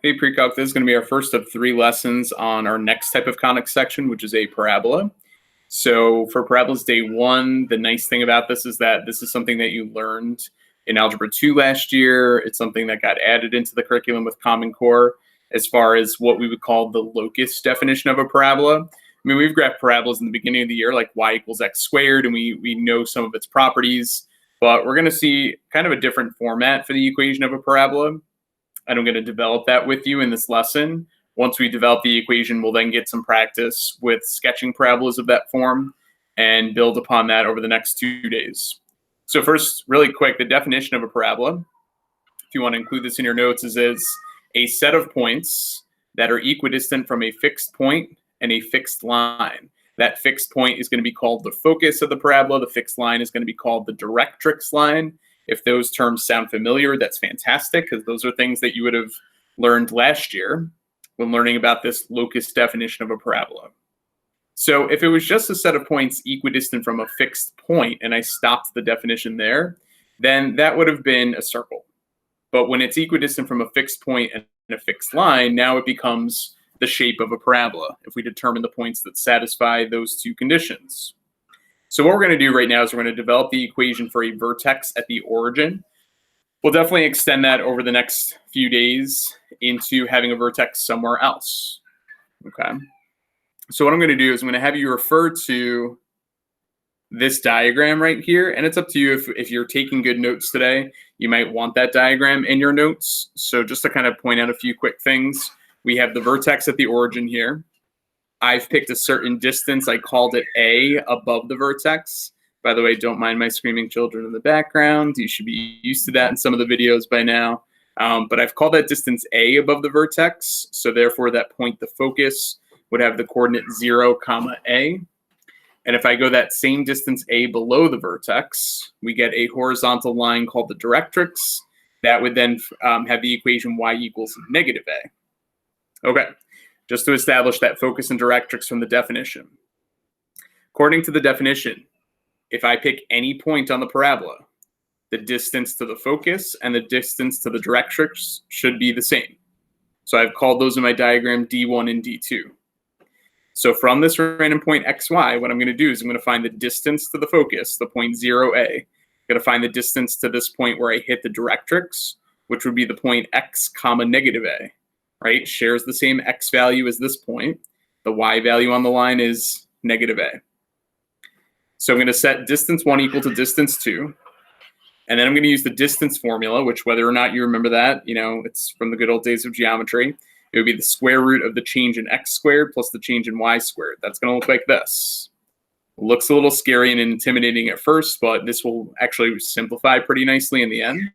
Hey, Precalc, this is going to be our first of 3 lessons on our next type of conic section, which is a parabola. So for parabolas day 1, the nice thing about this is that this is something that you learned in Algebra 2 last year. It's something that got added into the curriculum with Common Core as far as what we would call the locus definition of a parabola. I mean, we've graphed parabolas in the beginning of the year, like y equals x squared, and we know some of its properties. But we're going to see kind of a different format for the equation of a parabola. And I'm going to develop that with you in this lesson. Once we develop the equation, we'll then get some practice with sketching parabolas of that form and build upon that over the next 2 days. So first, really quick, the definition of a parabola, if you want to include this in your notes, is a set of points that are equidistant from a fixed point and a fixed line. That fixed point is going to be called the focus of the parabola. The fixed line is going to be called the directrix line. If those terms sound familiar, that's fantastic, because those are things that you would have learned last year when learning about this locus definition of a parabola. So if it was just a set of points equidistant from a fixed point, and I stopped the definition there, then that would have been a circle. But when it's equidistant from a fixed point and a fixed line, now it becomes the shape of a parabola, if we determine the points that satisfy those 2 conditions. So what we're going to do right now is we're going to develop the equation for a vertex at the origin. We'll definitely extend that over the next few days into having a vertex somewhere else. Okay. So what I'm going to do is I'm going to have you refer to this diagram right here. And it's up to you if you're taking good notes today, you might want that diagram in your notes. So just to kind of point out a few quick things, we have the vertex at the origin here. I've picked a certain distance. I called it A above the vertex. By the way, don't mind my screaming children in the background. You should be used to that in some of the videos by now. But I've called that distance A above the vertex. So therefore, that point, the focus, would have the coordinate 0, A. And if I go that same distance A below the vertex, we get a horizontal line called the directrix. That would then have the equation y equals negative A. Okay. Just to establish that focus and directrix from the definition. According to the definition, if I pick any point on the parabola, the distance to the focus and the distance to the directrix should be the same. So I've called those in my diagram D1 and D2. So from this random point xy, what I'm going to do is I'm going to find the distance to the focus, the point 0a. I'm going to find the distance to this point where I hit the directrix, which would be the point x, negative a. Right, shares the same x value as this point. The y value on the line is negative a. So I'm going to set distance 1 equal to distance 2. And then I'm going to use the distance formula, which whether or not you remember that, it's from the good old days of geometry. It would be the square root of the change in x squared plus the change in y squared. That's going to look like this. It looks a little scary and intimidating at first, but this will actually simplify pretty nicely in the end.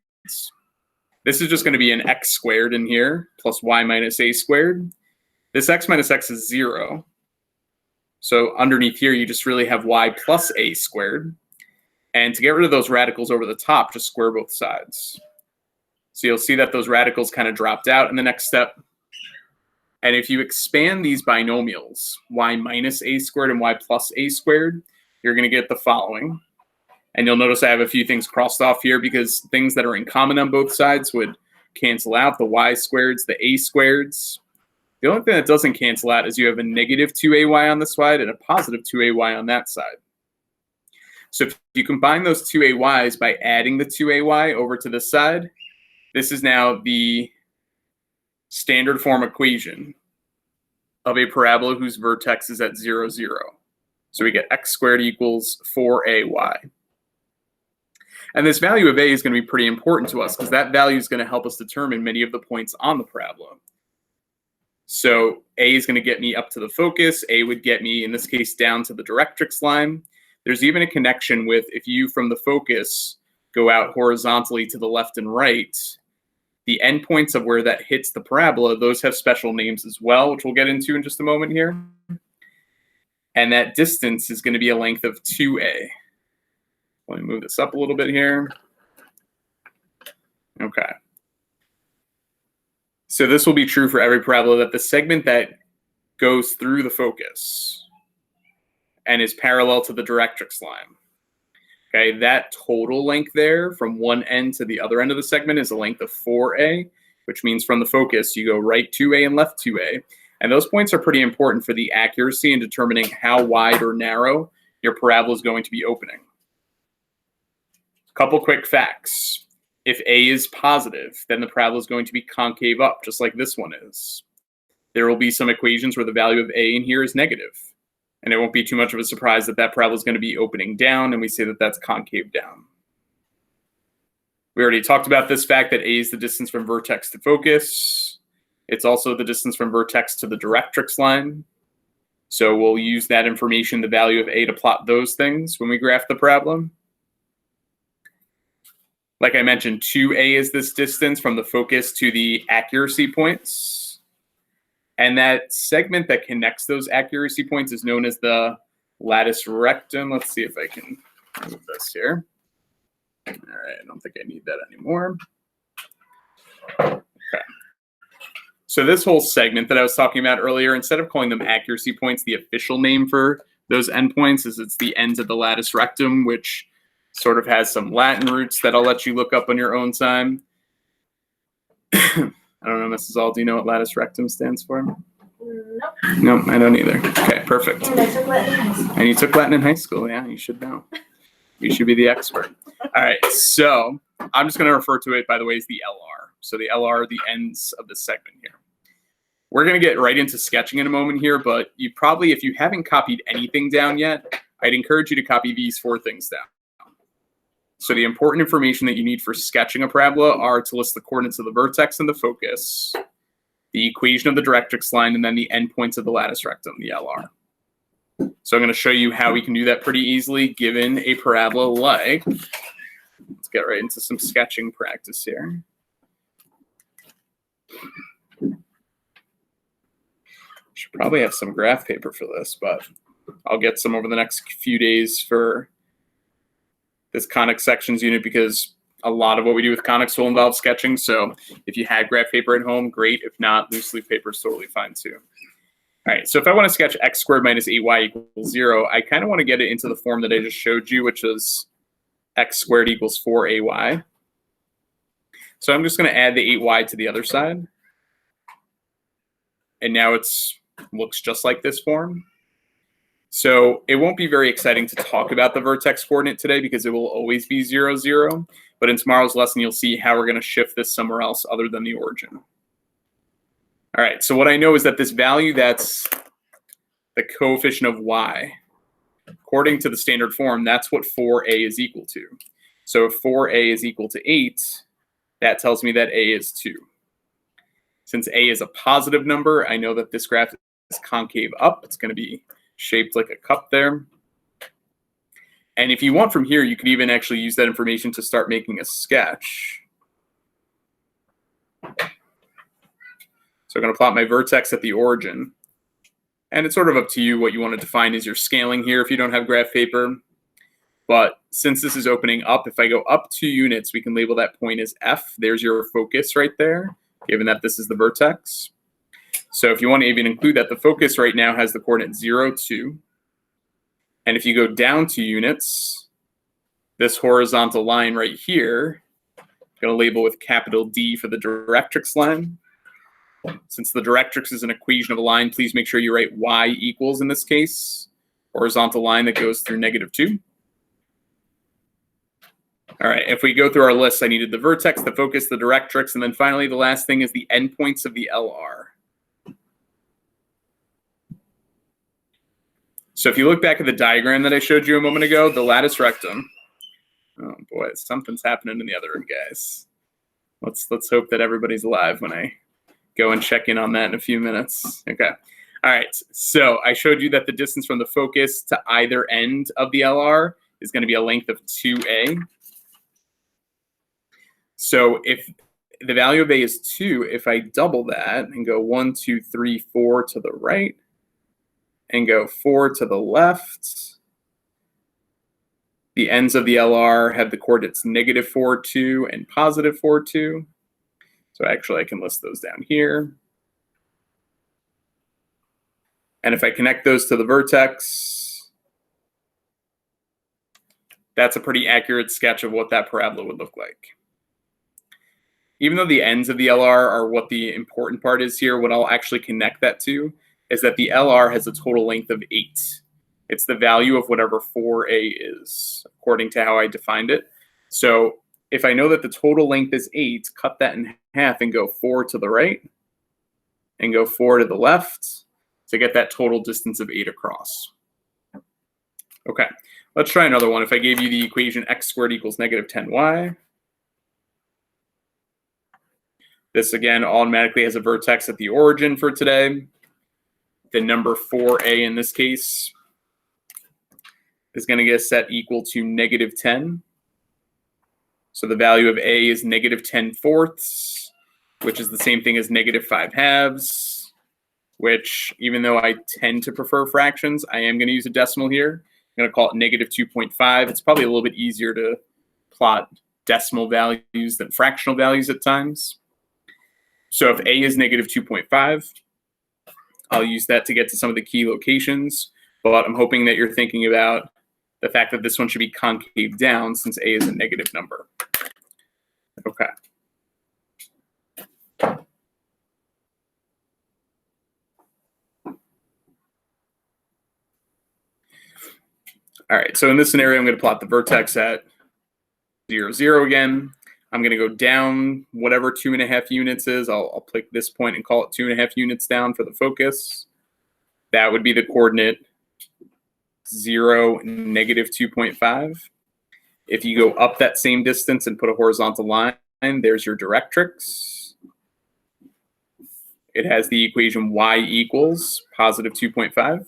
This is just going to be an x squared in here, plus y minus a squared. This x minus x is 0. So underneath here, you just really have y plus a squared. And to get rid of those radicals over the top, just square both sides. So you'll see that those radicals kind of dropped out in the next step. And if you expand these binomials, y minus a squared and y plus a squared, you're going to get the following. And you'll notice I have a few things crossed off here because things that are in common on both sides would cancel out, the y squareds, the a squareds. The only thing that doesn't cancel out is you have a negative 2ay on this side and a positive 2ay on that side. So if you combine those 2ay's by adding the 2ay over to this side, this is now the standard form equation of a parabola whose vertex is at 0, 0. So we get x squared equals 4ay. And this value of a is going to be pretty important to us because that value is going to help us determine many of the points on the parabola. So a is going to get me up to the focus. A would get me, in this case, down to the directrix line. There's even a connection with if you, from the focus, go out horizontally to the left and right, the endpoints of where that hits the parabola, those have special names as well, which we'll get into in just a moment here. And that distance is going to be a length of 2a. Let me move this up a little bit here. Okay. So this will be true for every parabola, that the segment that goes through the focus and is parallel to the directrix line. Okay, that total length there from one end to the other end of the segment is a length of 4a. which means from the focus, you go right 2A and left 2A. And those points are pretty important for the accuracy in determining how wide or narrow your parabola is going to be opening. Couple quick facts. If A is positive, then the parabola is going to be concave up, just like this one is. There will be some equations where the value of A in here is negative. And it won't be too much of a surprise that that parabola is going to be opening down, and we say that that's concave down. We already talked about this fact that A is the distance from vertex to focus. It's also the distance from vertex to the directrix line. So we'll use that information, the value of A, to plot those things when we graph the parabola. Like I mentioned, 2A is this distance from the focus to the accuracy points. And that segment that connects those accuracy points is known as the latus rectum. Let's see if I can move this here. All right, I don't think I need that anymore. Okay. So this whole segment that I was talking about earlier, instead of calling them accuracy points, the official name for those endpoints is it's the ends of the latus rectum, which sort of has some Latin roots that I'll let you look up on your own time. I don't know, Mrs. All, do you know what latus rectum stands for? Nope. Nope, I don't either. Okay, perfect. And I took Latin in high school. And you took Latin in high school, yeah, you should know. You should be the expert. All right, so I'm just going to refer to it, by the way, as the LR. So the LR are the ends of the segment here. We're going to get right into sketching in a moment here, but you probably, if you haven't copied anything down yet, I'd encourage you to copy these 4 things down. So the important information that you need for sketching a parabola are to list the coordinates of the vertex and the focus, the equation of the directrix line, and then the endpoints of the latus rectum, the LR. So I'm going to show you how we can do that pretty easily given a parabola like, let's get right into some sketching practice here. Should probably have some graph paper for this, but I'll get some over the next few days for this conic sections unit because a lot of what we do with conics will involve sketching. So if you had graph paper at home, great. If not, loose leaf paper is totally fine too. All right, so if I want to sketch x squared minus 8y equals 0, I kind of want to get it into the form that I just showed you, which is x squared equals 4ay. So I'm just going to add the 8y to the other side. And now it's looks just like this form. So it won't be very exciting to talk about the vertex coordinate today because it will always be 0, 0. But in tomorrow's lesson, you'll see how we're going to shift this somewhere else other than the origin. All right, so what I know is that this value that's the coefficient of y, according to the standard form, that's what 4a is equal to. So if 4a is equal to 8, that tells me that a is 2. Since a is a positive number, I know that this graph is concave up. It's going to be shaped like a cup there. And if you want from here, you could even actually use that information to start making a sketch. So I'm going to plot my vertex at the origin. And it's sort of up to you what you want to define as your scaling here if you don't have graph paper. But since this is opening up, if I go up 2 units, we can label that point as F. There's your focus right there, given that this is the vertex. So if you want to even include that, the focus right now has the coordinate 0, 2. And if you go down 2 units, this horizontal line right here, I'm going to label with capital D for the directrix line. Since the directrix is an equation of a line, please make sure you write y equals, in this case, horizontal line that goes through -2. All right, if we go through our list, I needed the vertex, the focus, the directrix, and then finally the last thing is the endpoints of the LR. So if you look back at the diagram that I showed you a moment ago, the latus rectum, oh boy, something's happening in the other room, guys. Let's hope that everybody's alive when I go and check in on that in a few minutes. Okay. All right. So I showed you that the distance from the focus to either end of the LR is going to be a length of 2a. So if the value of a is 2, if I double that and go 1, 2, 3, 4 to the right and go 4 to the left, the ends of the LR have the coordinates -4, 2 and +4, 2. So actually, I can list those down here. And if I connect those to the vertex, that's a pretty accurate sketch of what that parabola would look like. even though the ends of the LR are what the important part is here, what I'll actually connect that to is that the LR has a total length of 8. It's the value of whatever 4A is, according to how I defined it. So if I know that the total length is 8, cut that in half and go 4 to the right and go 4 to the left to get that total distance of 8 across. Okay, let's try another one. If I gave you the equation x squared equals negative 10y, this again automatically has a vertex at the origin for today. The number 4a in this case is going to get set equal to negative 10. So the value of a is negative 10 fourths, which is the same thing as negative 5 halves, which even though I tend to prefer fractions, I am going to use a decimal here. I'm going to call it negative 2.5. It's probably a little bit easier to plot decimal values than fractional values at times. So if a is negative 2.5, I'll use that to get to some of the key locations. But I'm hoping that you're thinking about the fact that this one should be concave down since a is a negative number. Okay. All right, so in this scenario, I'm going to plot the vertex at 0, 0 again. I'm going to go down whatever 2.5 units is. I'll pick this point and call it 2.5 units down for the focus. That would be the coordinate 0, negative 2.5. If you go up that same distance and put a horizontal line, there's your directrix. It has the equation y equals positive 2.5.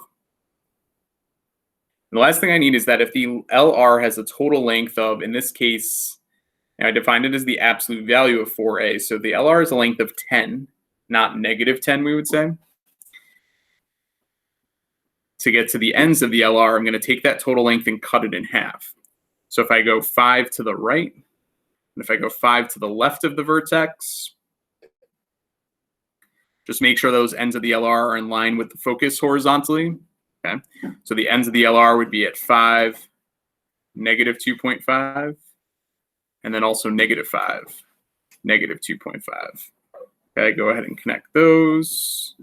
The last thing I need is that if the LR has a total length of, in this case, I defined it as the absolute value of 4a. So the LR is a length of 10, not negative 10, we would say. To get to the ends of the LR, I'm going to take that total length and cut it in half. So if I go 5 to the right, and if I go 5 to the left of the vertex, just make sure those ends of the LR are in line with the focus horizontally. Okay, so the ends of the LR would be at 5, negative 2.5, and then also negative 5, negative 2.5. Okay, go ahead and connect those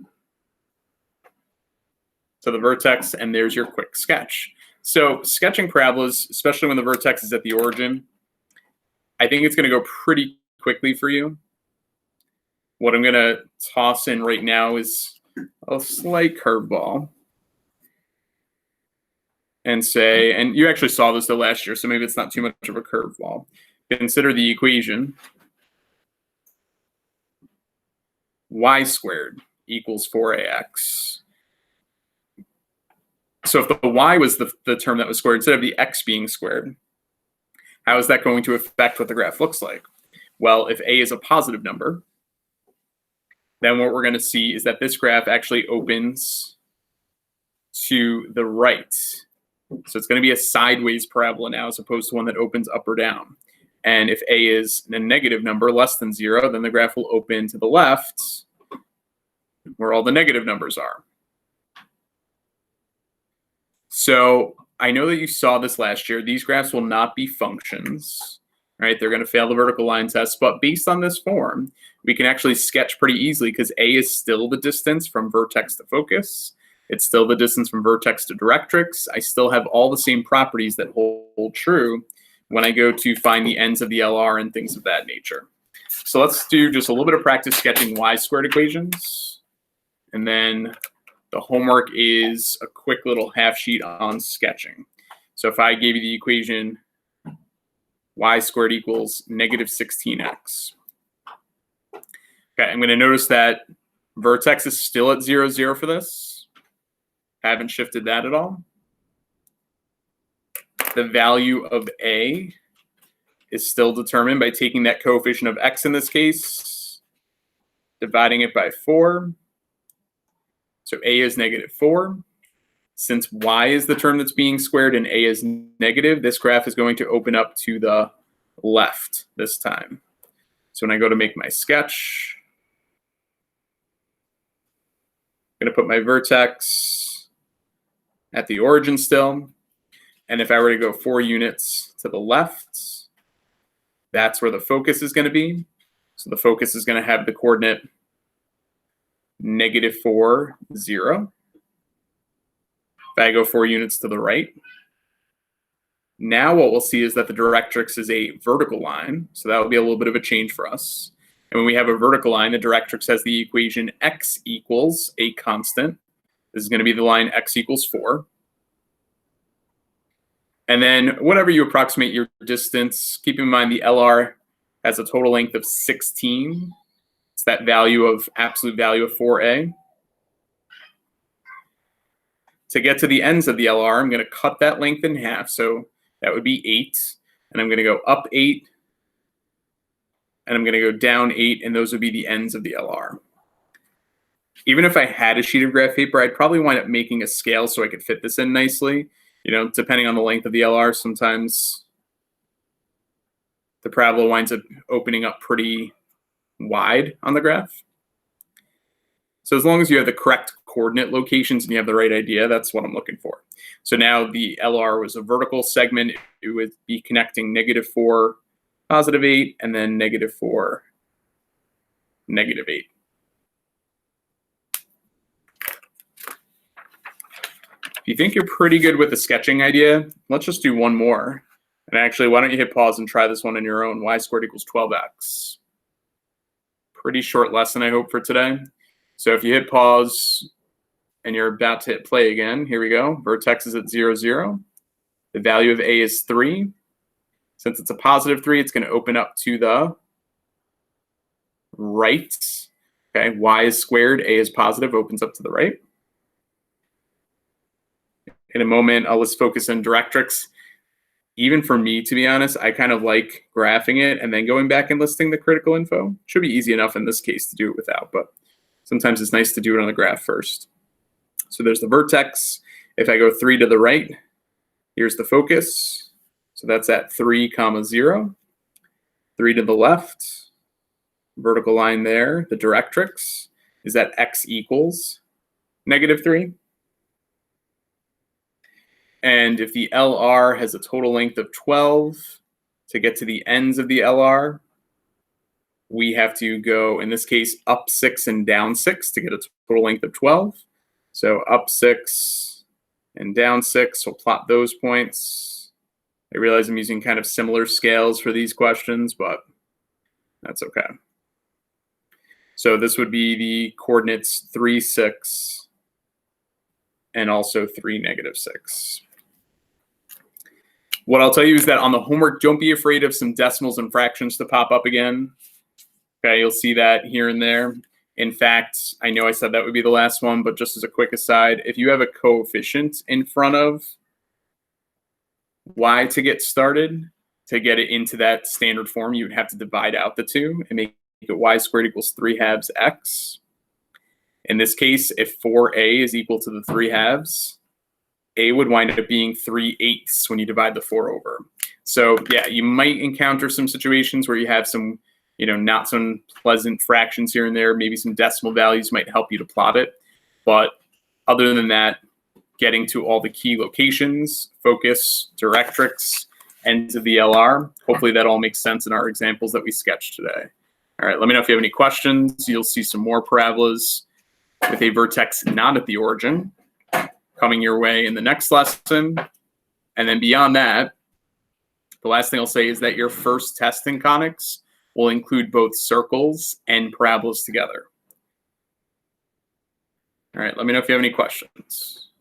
to the vertex, and there's your quick sketch. So sketching parabolas, especially when the vertex is at the origin, I think it's going to go pretty quickly for you. What I'm going to toss in right now is a slight curveball. And say, and you actually saw this though last year, so maybe it's not too much of a curveball. Consider the equation y squared equals 4ax. So if the y was the term that was squared instead of the x being squared, how is that going to affect what the graph looks like? Well, if a is a positive number, then what we're going to see is that this graph actually opens to the right. So it's going to be a sideways parabola now as opposed to one that opens up or down. And if a is a negative number, less than 0, then the graph will open to the left where all the negative numbers are. So I know that you saw this last year. These graphs will not be functions, right? They're going to fail the vertical line test. But based on this form, we can actually sketch pretty easily because a is still the distance from vertex to focus. It's still the distance from vertex to directrix. I still have all the same properties that hold true when I go to find the ends of the LR and things of that nature. So let's do just a little bit of practice sketching y squared equations. And then the homework is a quick little half sheet on sketching. So if I gave you the equation y squared equals negative 16x. Okay, I'm going to notice that vertex is still at 0, 0 for this. Haven't shifted that at all. The value of a is still determined by taking that coefficient of x in this case, dividing it by 4. So a is negative 4. Since y is the term that's being squared and a is negative, this graph is going to open up to the left this time. So when I go to make my sketch, I'm going to put my vertex at the origin still. And if I were to go 4 units to the left, that's where the focus is going to be. So the focus is going to have the coordinate -4, 0. If I go 4 units to the right, now what we'll see is that the directrix is a vertical line. So that will be a little bit of a change for us. And when we have a vertical line, the directrix has the equation x equals a constant. This is going to be the line x equals 4. And then whatever you approximate your distance, keep in mind the LR has a total length of 16. It's that value of absolute value of 4a. To get to the ends of the LR, I'm going to cut that length in half. So that would be 8. And I'm going to go up 8. And I'm going to go down 8. And those would be the ends of the LR. Even if I had a sheet of graph paper, I'd probably wind up making a scale so I could fit this in nicely. You know, depending on the length of the LR, sometimes the parabola winds up opening up pretty wide on the graph. So as long as you have the correct coordinate locations and you have the right idea, that's what I'm looking for. So now the LR was a vertical segment. It would be connecting -4, +8, and then -4, -8. If you think you're pretty good with the sketching idea, let's just do one more. And actually, why don't you hit pause and try this one on your own? Y squared equals 12x. Pretty short lesson, I hope, for today. So if you hit pause and you're about to hit play again, here we go. Vertex is at 0, 0. The value of a is 3. Since it's a +3, it's going to open up to the right. Okay, y is squared, a is positive, opens up to the right. In a moment, I'll just focus on directrix. Even for me, to be honest, I kind of like graphing it and then going back and listing the critical info. Should be easy enough in this case to do it without, but sometimes it's nice to do it on the graph first. So there's the vertex. If I go 3 to the right, here's the focus. So that's at 3, 0. 3 to the left, vertical line there. The directrix is at x equals -3. And if the LR has a total length of 12, to get to the ends of the LR, we have to go, in this case, up 6 and down 6 to get a total length of 12. So up 6 and down 6, we'll plot those points. I realize I'm using kind of similar scales for these questions, but that's okay. So this would be the coordinates 3, 6, and also 3, -6. What I'll tell you is that on the homework, don't be afraid of some decimals and fractions to pop up again. Okay, you'll see that here and there. In fact, I know I said that would be the last one, but just as a quick aside, if you have a coefficient in front of y to get started, to get it into that standard form, you would have to divide out the 2 and make it y squared equals 3/2 x. In this case, if 4a is equal to the 3/2, a would wind up being 3/8 when you divide the 4 over. So yeah, you might encounter some situations where you have some, not so pleasant fractions here and there. Maybe some decimal values might help you to plot it. But other than that, getting to all the key locations, focus, directrix, ends of the LR, hopefully that all makes sense in our examples that we sketched today. All right, let me know if you have any questions. You'll see some more parabolas with a vertex not at the origin coming your way in the next lesson. And then beyond that, the last thing I'll say is that your first test in conics will include both circles and parabolas together. All right, let me know if you have any questions.